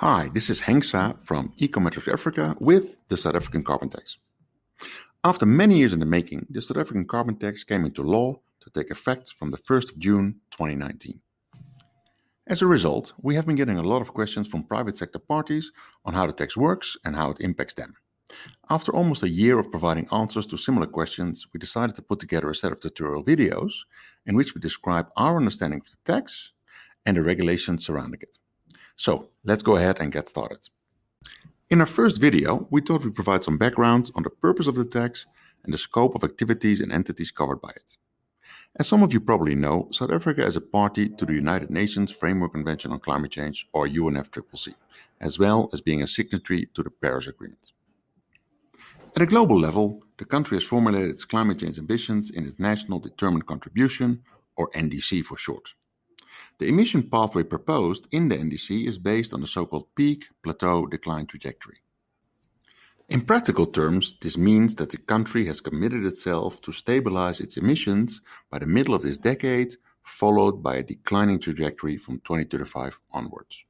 Hi, this is Henk Sa from EcoMetrix Africa with the South African carbon tax. After many years in the making, the South African carbon tax came into law to take effect from the 1st of June 2019. As a result, we have been getting a lot of questions from private sector parties on how the tax works and how it impacts them. After almost a year of providing answers to similar questions, we decided to put together a set of tutorial videos in which we describe our understanding of the tax and the regulations surrounding it. So let's go ahead and get started. In our first video, we thought we'd provide some background on the purpose of the tax and the scope of activities and entities covered by it. As some of you probably know, South Africa is a party to the United Nations Framework Convention on Climate Change, or UNFCCC, as well as being a signatory to the Paris Agreement. At a global level, the country has formulated its climate change ambitions in its National Determined Contribution, or NDC for short. The emission pathway proposed in the NDC is based on the so-called peak plateau decline trajectory. In practical terms, this means that the country has committed itself to stabilize its emissions by the middle of this decade, followed by a declining trajectory from 2035 onwards.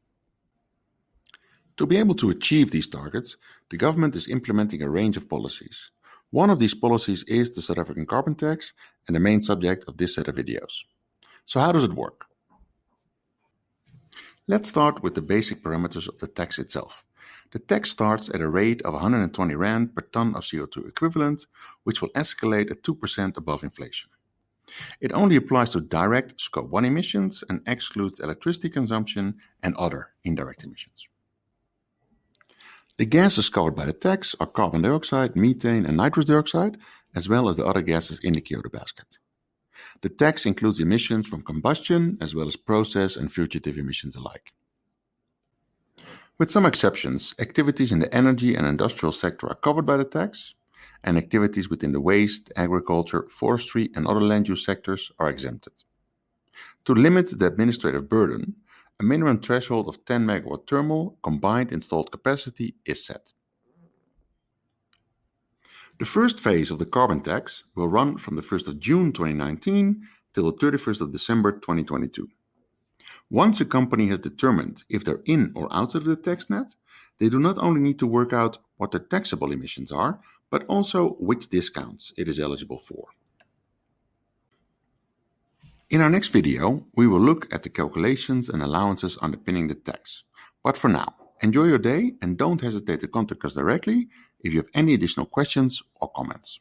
To be able to achieve these targets, the government is implementing a range of policies. One of these policies is the South African carbon tax and the main subject of this set of videos. So how does it work? Let's start with the basic parameters of the tax itself. The tax starts at a rate of 120 Rand per ton of CO2 equivalent, which will escalate at 2% above inflation. It only applies to direct Scope 1 emissions and excludes electricity consumption and other indirect emissions. The gases covered by the tax are carbon dioxide, methane and nitrous dioxide, as well as the other gases in the Kyoto basket. The tax includes emissions from combustion as well as process and fugitive emissions alike. With some exceptions, activities in the energy and industrial sector are covered by the tax, and activities within the waste, agriculture, forestry and other land use sectors are exempted. To limit the administrative burden, a minimum threshold of 10 megawatt thermal combined installed capacity is set. The first phase of the carbon tax will run from the 1st of June 2019 till the 31st of December 2022. Once a company has determined if they're in or out of the tax net, they do not only need to work out what their taxable emissions are, but also which discounts it is eligible for. In our next video, we will look at the calculations and allowances underpinning the tax. But for now, enjoy your day and don't hesitate to contact us directly if you have any additional questions or comments.